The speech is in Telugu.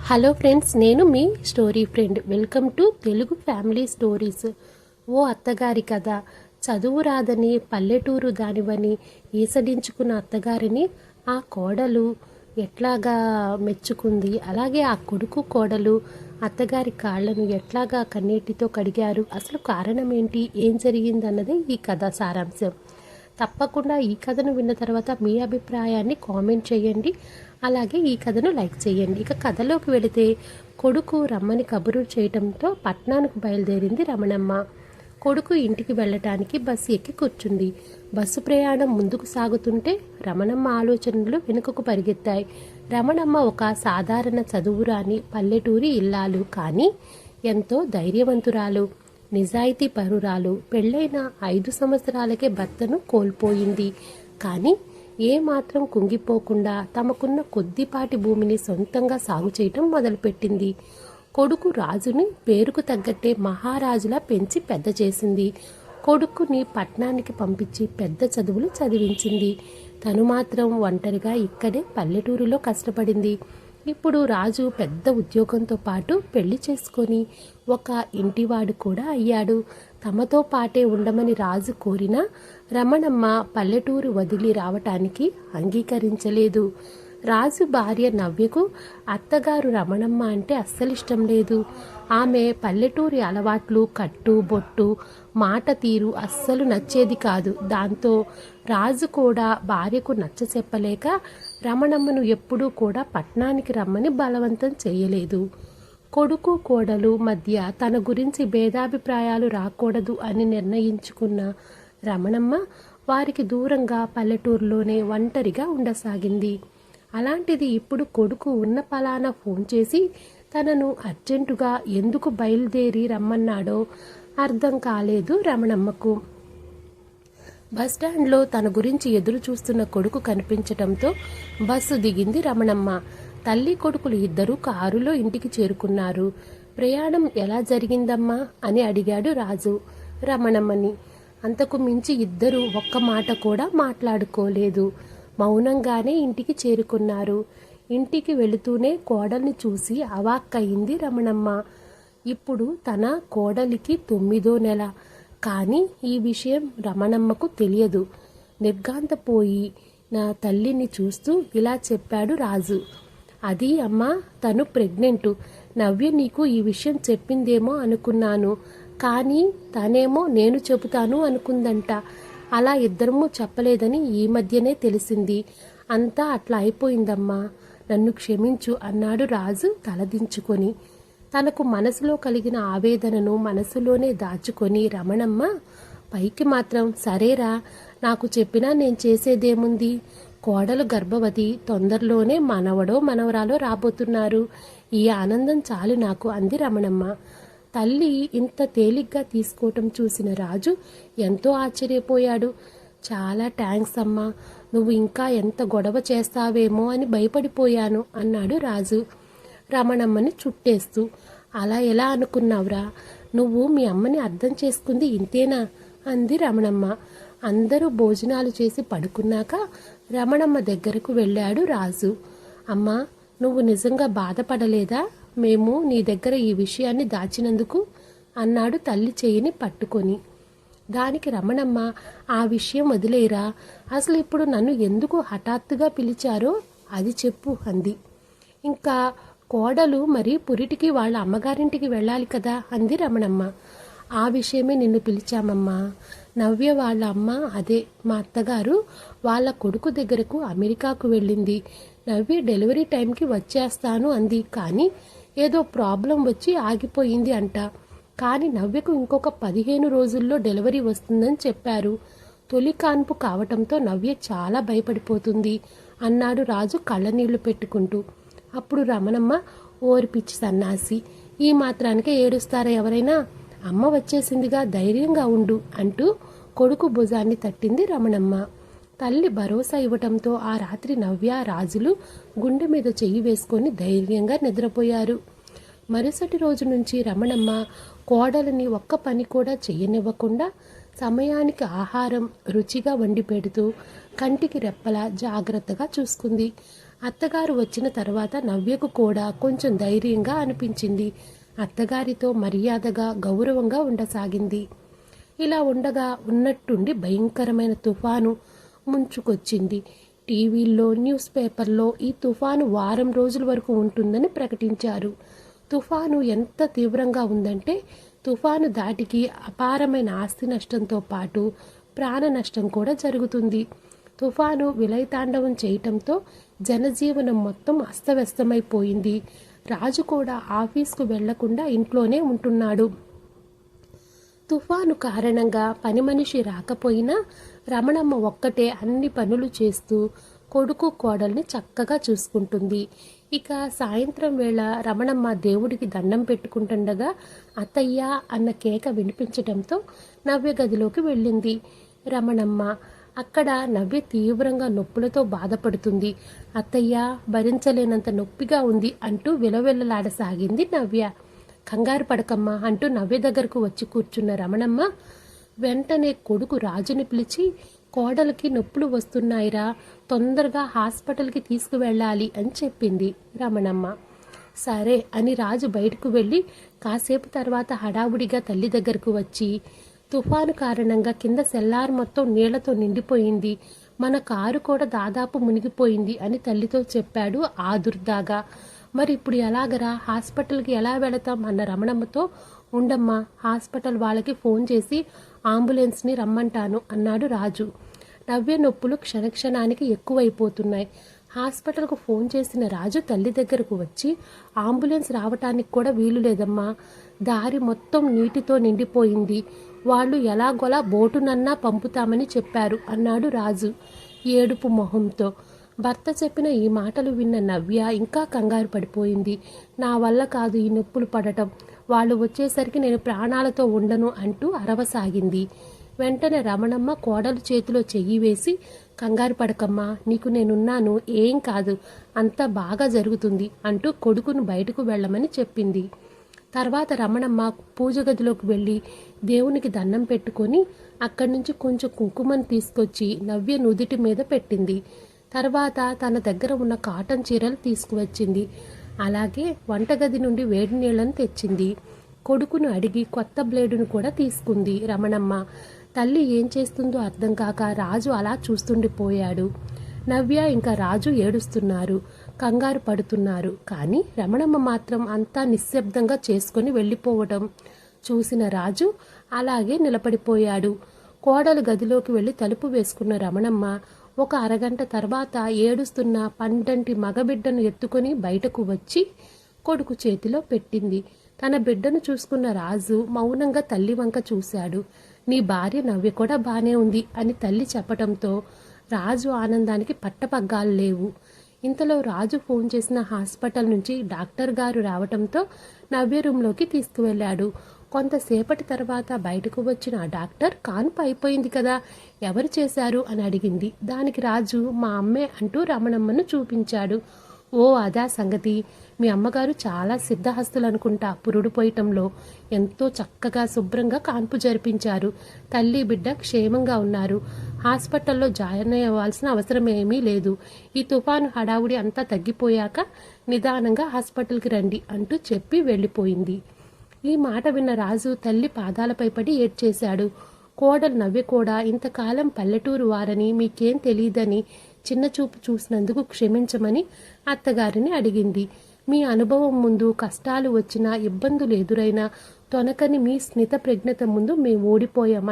హలో ఫ్రెండ్స్, నేను మీ story friend. Welcome to Telugu family stories. ఓ అత్తగారి కథ. చదువు రాదని పల్లెటూరు దానివని ఈసడించుకున్న అత్తగారిని ఆ కోడలు ఎట్లాగా మెచ్చుకుంది, అలాగే ఆ కొడుకు కోడలు అత్తగారి కాళ్లను ఎట్లాగా కన్నీటితో కడిగారు, అసలు కారణం ఏంటి, ఏం జరిగిందన్నదే ఈ కథ సారాంశం. తప్పకుండా ఈ కథను విన్న తర్వాత మీ అభిప్రాయాన్ని కామెంట్ చేయండి, అలాగే ఈ కథను లైక్ చేయండి. ఇక కథలోకి వెళితే, కొడుకు రమ్మని కబురు చేయటంతో పట్నానికి బయలుదేరింది రమణమ్మ. కొడుకు ఇంటికి వెళ్ళటానికి బస్సు ఎక్కి కూర్చుంది. బస్సు ప్రయాణం ముందుకు సాగుతుంటే రమణమ్మ ఆలోచనలు వెనుకకు పరిగెత్తాయి. రమణమ్మ ఒక సాధారణ చదువురాని పల్లెటూరి ఇల్లాలు, కానీ ఎంతో ధైర్యవంతురాలు, నిజాయితీ పరురాలు. పెళ్ళైన 5 సంవత్సరాలకే భర్తను కోల్పోయింది, కానీ ఏమాత్రం కుంగిపోకుండా తమకున్న కొద్దిపాటి భూమిని సొంతంగా సాగు చేయటం మొదలుపెట్టింది. కొడుకు రాజుని పేరుకు తగ్గట్టే మహారాజులా పెంచి పెద్ద చేసింది. కొడుకుని పట్నానికి పంపించి పెద్ద చదువులు చదివించింది. తను మాత్రం ఒంటరిగా ఇక్కడే పల్లెటూరులో కష్టపడింది. ఇప్పుడు రాజు పెద్ద ఉద్యోగంతో పాటు పెళ్లి చేసుకొని ఒక ఇంటివాడు కూడా అయ్యాడు. తమతో పాటే ఉండమని రాజు కోరినా రమణమ్మ పల్లెటూరు వదిలి రావటానికి అంగీకరించలేదు. రాజు భార్య నవ్యకు అత్తగారు రమణమ్మ అంటే అస్సలిష్టం లేదు. ఆమె పల్లెటూరి అలవాట్లు, కట్టు బొట్టు, మాట తీరు అస్సలు నచ్చేది కాదు. దాంతో రాజు కూడా భార్యకు నచ్చ చెప్పలేక రమణమ్మను ఎప్పుడూ కూడా పట్నానికి రమ్మని బలవంతం చేయలేదు. కొడుకు కోడలు మధ్య తన గురించి భేదాభిప్రాయాలు రాకూడదు అని నిర్ణయించుకున్న రమణమ్మ వారికి దూరంగా పల్లెటూరులోనే ఒంటరిగా ఉండసాగింది. అలాంటిది ఇప్పుడు కొడుకు ఉన్న పలానా ఫోన్ చేసి తనను అర్జెంటుగా ఎందుకు బయలుదేరి రమ్మన్నాడో అర్థం కాలేదు రమణమ్మకు. బస్టాండ్లో తన గురించి ఎదురు చూస్తున్న కొడుకు కనిపించటంతో బస్సు దిగింది రమణమ్మ. తల్లి కొడుకులు ఇద్దరూ కారులో ఇంటికి చేరుకున్నారు. ప్రయాణం ఎలా జరిగిందమ్మా అని అడిగాడు రాజు రమణమ్మని. అంతకు మించి ఇద్దరు ఒక్క మాట కూడా మాట్లాడుకోలేదు. మౌనంగానే ఇంటికి చేరుకున్నారు. ఇంటికి వెళుతూనే కోడల్ని చూసి అవాక్కయింది రమణమ్మ. ఇప్పుడు తన కోడలికి 9వ నెల, కానీ ఈ విషయం రమణమ్మకు తెలియదు. నిర్ఘాంతపోయి నా తల్లిని చూస్తూ ఇలా చెప్పాడు రాజు. అది అమ్మా, తను ప్రెగ్నెంటు. నవ్య నీకు ఈ విషయం చెప్పిందేమో అనుకున్నాను, కానీ తనేమో నేను చెబుతాను అనుకుందంట. అలా ఇద్దరము చెప్పలేదని ఈ మధ్యనే తెలిసింది. అంతా అట్లా అయిపోయిందమ్మా, నన్ను క్షమించు అన్నాడు రాజు తలదించుకొని. తనకు మనసులో కలిగిన ఆవేదనను మనసులోనే దాచుకొని రమణమ్మ పైకి మాత్రం సరేరా, నాకు చెప్పినా నేను చేసేదేముంది, కోడలు గర్భవతి, తొందరలోనే మనవడో మనవరాలో రాబోతున్నారు, ఈ ఆనందం చాలు నాకు అంది రమణమ్మ. తల్లి ఇంత తేలిగ్గా తీసుకోవటం చూసిన రాజు ఎంతో ఆశ్చర్యపోయాడు. చాలా థ్యాంక్స్ అమ్మా, నువ్వు ఇంకా ఎంత గొడవ చేస్తావేమో అని భయపడిపోయాను అన్నాడు రాజు రమణమ్మని చుట్టేస్తూ. అలా ఎలా అనుకున్నావురా, నువ్వు మీ అమ్మని అర్థం చేసుకుంది ఇంతేనా అంది రమణమ్మ. అందరూ భోజనాలు చేసి పడుకున్నాక రమణమ్మ దగ్గరకు వెళ్ళాడు రాజు. అమ్మా, నువ్వు నిజంగా బాధపడలేదా మేము నీ దగ్గర ఈ విషయాన్ని దాచినందుకు అన్నాడు తల్లి చేయిని పట్టుకొని. దానికి రమణమ్మ, ఆ విషయం వదిలేరా, అసలు ఇప్పుడు నన్ను ఎందుకు హఠాత్తుగా పిలిచారో అది చెప్పు అంది. ఇంకా కోడలు మరి పురిటికి వాళ్ళ అమ్మగారింటికి వెళ్ళాలి కదా అంది రమణమ్మ. ఆ విషయమే నిన్ను పిలిచామమ్మా. నవ్య వాళ్ళ అమ్మ, అదే మా అత్తగారు, వాళ్ళ కొడుకు దగ్గరకు అమెరికాకు వెళ్ళింది. నవ్య డెలివరీ టైంకి వచ్చేస్తాను అంది, కానీ ఏదో ప్రాబ్లం వచ్చి ఆగిపోయింది అంట. కానీ నవ్యకు ఇంకొక 15 రోజుల్లో డెలివరీ వస్తుందని చెప్పారు. తొలి కాన్పు కావటంతో నవ్య చాలా భయపడిపోతుంది అన్నాడు రాజు కళ్ళనీళ్లు పెట్టుకుంటూ. అప్పుడు రమణమ్మ, ఓరి పిచ్చి సన్నాసి, ఈ మాత్రానికే ఏడుస్తారా ఎవరైనా, అమ్మ వచ్చేసిందిగా, ధైర్యంగా ఉండు అంటూ కొడుకు భుజాన్ని తట్టింది రమణమ్మ. తల్లి భరోసా ఇవ్వటంతో ఆ రాత్రి నవ్య రాజులు గుండె మీద చెయ్యి వేసుకొని ధైర్యంగా నిద్రపోయారు. మరుసటి రోజు నుంచి రమణమ్మ కోడలని ఒక్క పని కూడా చెయ్యనివ్వకుండా సమయానికి ఆహారం రుచిగా వండి పెడుతూ కంటికి రెప్పలా జాగ్రత్తగా చూసుకుంది. అత్తగారు వచ్చిన తర్వాత నవ్యకు కూడా కొంచెం ధైర్యంగా అనిపించింది. అత్తగారితో మర్యాదగా గౌరవంగా ఉండసాగింది. ఇలా ఉండగా ఉన్నట్టుండి భయంకరమైన తుఫాను ముంచుకొచ్చింది. టీవీల్లో, న్యూస్ పేపర్లో ఈ తుఫాను వారం రోజుల వరకు ఉంటుందని ప్రకటించారు. తుఫాను ఎంత తీవ్రంగా ఉందంటే తుఫాను దాటికి అపారమైన ఆస్తి నష్టంతో పాటు ప్రాణ నష్టం కూడా జరుగుతుంది. తుఫాను విలయతాండవం చేయటంతో జనజీవనం మొత్తం అస్తవ్యస్తమైపోయింది. రాజు కూడా ఆఫీస్కు వెళ్లకుండా ఇంట్లోనే ఉంటున్నాడు. తుఫాను కారణంగా పని మనిషి రాకపోయినా రమణమ్మ ఒక్కటే అన్ని పనులు చేస్తూ కొడుకు కోడల్ని చక్కగా చూసుకుంటుంది. ఇక సాయంత్రం వేళ రమణమ్మ దేవుడికి దండం పెట్టుకుంటుండగా అత్తయ్య అన్న కేక వినిపించడంతో నవ్య గదిలోకి వెళ్ళింది. రమణమ్మ అక్కడ నవ్య తీవ్రంగా నొప్పులతో బాధపడుతుంది. అత్తయ్య భరించలేనంత నొప్పిగా ఉంది అంటూ విలవిలలాడసాగింది నవ్య. కంగారు పడకమ్మా అంటూ నవ్య దగ్గరకు వచ్చి కూర్చున్న రమణమ్మ వెంటనే కొడుకు రాజుని పిలిచి, కోడలికి నొప్పులు వస్తున్నాయిరా, తొందరగా హాస్పిటల్కి తీసుకువెళ్ళాలి అని చెప్పింది రమణమ్మ. సరే అని రాజు బయటకు వెళ్ళి కాసేపు తర్వాత హడావుడిగా తల్లి దగ్గరకు వచ్చి, తుఫాను కారణంగా కింద సెల్లార్ మొత్తం నీళ్లతో నిండిపోయింది, మన కారు కూడా దాదాపు మునిగిపోయింది అని తల్లితో చెప్పాడు ఆదుర్దాగా. మరి ఇప్పుడు ఎలాగరా, హాస్పిటల్కి ఎలా వెళతాం అన్న రమణమ్మతో, ఉండమ్మా హాస్పిటల్ వాళ్ళకి ఫోన్ చేసి అంబులెన్స్ని రమ్మంటాను అన్నాడు రాజు. నవ్య నొప్పులు క్షణక్షణానికి ఎక్కువైపోతున్నాయి. హాస్పిటల్కు ఫోన్ చేసిన రాజు తల్లి దగ్గరకు వచ్చి, అంబులెన్స్ రావటానికి కూడా వీలు లేదమ్మా, దారి మొత్తం నీటితో నిండిపోయింది, వాళ్ళు ఎలాగోలా బోటునన్నా పంపుతామని చెప్పారు అన్నాడు రాజు ఏడుపు మొహంతో. భర్త చెప్పిన ఈ మాటలు విన్న నవ్య ఇంకా కంగారు పడిపోయింది. నా వల్ల కాదు ఈ నొప్పులు పడటం, వాళ్ళు వచ్చేసరికి నేను ప్రాణాలతో ఉండను అంటూ అరవసాగింది. వెంటనే రమణమ్మ కోడలు చేతిలో చెయ్యి వేసి, కంగారు పడకమ్మా, నీకు నేనున్నాను, ఏం కాదు, అంతా బాగా జరుగుతుంది అంటూ కొడుకును బయటకు వెళ్ళమని చెప్పింది. తర్వాత రమణమ్మ పూజ గదిలోకి వెళ్ళి దేవునికి దండం పెట్టుకొని అక్కడి నుంచి కొంచెం కుంకుమను తీసుకొచ్చి నవ్య నుదిటి మీద పెట్టింది. తర్వాత తన దగ్గర ఉన్న కాటన్ చీరలు తీసుకువచ్చింది. అలాగే వంటగది నుండి వేడి నీళ్లను తెచ్చింది. కొడుకును అడిగి కొత్త బ్లేడును కూడా తీసుకుంది రమణమ్మ. తల్లి ఏం చేస్తుందో అర్థం కాక రాజు అలా చూస్తుండిపోయాడు. నవ్య ఇంకా రాజు ఏడుస్తున్నారు, కంగారు పడుతున్నారు. కానీ రమణమ్మ మాత్రం అంతా నిశ్శబ్దంగా చేసుకొని వెళ్ళిపోవటం చూసిన రాజు అలాగే నిలబడిపోయాడు. కోడలు గదిలోకి వెళ్ళి తలుపు వేసుకున్న రమణమ్మ ఒక అరగంట తర్వాత ఏడుస్తున్న పండంటి మగబిడ్డను ఎత్తుకొని బయటకు వచ్చి కొడుకు చేతిలో పెట్టింది. తన బిడ్డను చూసుకున్న రాజు మౌనంగా తల్లి వంక చూశాడు. నీ భార్య నవ్య కూడా బానే ఉంది అని తల్లి చెప్పటంతో రాజు ఆనందానికి పట్టపగ్గాలు లేవు. ఇంతలో రాజు ఫోన్ చేసిన హాస్పిటల్ నుంచి డాక్టర్ గారు రావటంతో నవ్య రూమ్లోకి తీసుకువెళ్ళాడు. కొంతసేపటి తర్వాత బయటకు వచ్చిన ఆ డాక్టర్, కాన్పు అయిపోయింది కదా, ఎవరు చేశారు అని అడిగింది. దానికి రాజు మా అమ్మే అంటూ రమణమ్మను చూపించాడు. ఓ అదా సంగతి, మీ అమ్మగారు చాలా సిద్ధహస్తులు అనుకుంటా, పురుడు పోయటంలో ఎంతో చక్కగా శుభ్రంగా కాన్పు జరిపించారు. తల్లి బిడ్డ క్షేమంగా ఉన్నారు, హాస్పిటల్లో జాయిన్ అవ్వాల్సిన అవసరం ఏమీ లేదు. ఈ తుఫాను హడావుడి అంతా తగ్గిపోయాక నిదానంగా హాస్పిటల్కి రండి అంటూ చెప్పి వెళ్ళిపోయింది. ఈ మాట విన్న రాజు తల్లి పాదాలపై పడి ఏడ్చేశాడు. కోడలు నవ్య కూడా ఇంతకాలం పల్లెటూరు వారని మీకేం తెలియదని చిన్నచూపు చూసినందుకు క్షమించమని అత్తగారిని అడిగింది. మీ అనుభవం ముందు కష్టాలు వచ్చినా ఇబ్బందులు ఎదురైనా తొనకని మీ స్మిత ప్రజ్ఞత ముందు మేము ఓడిపోయాం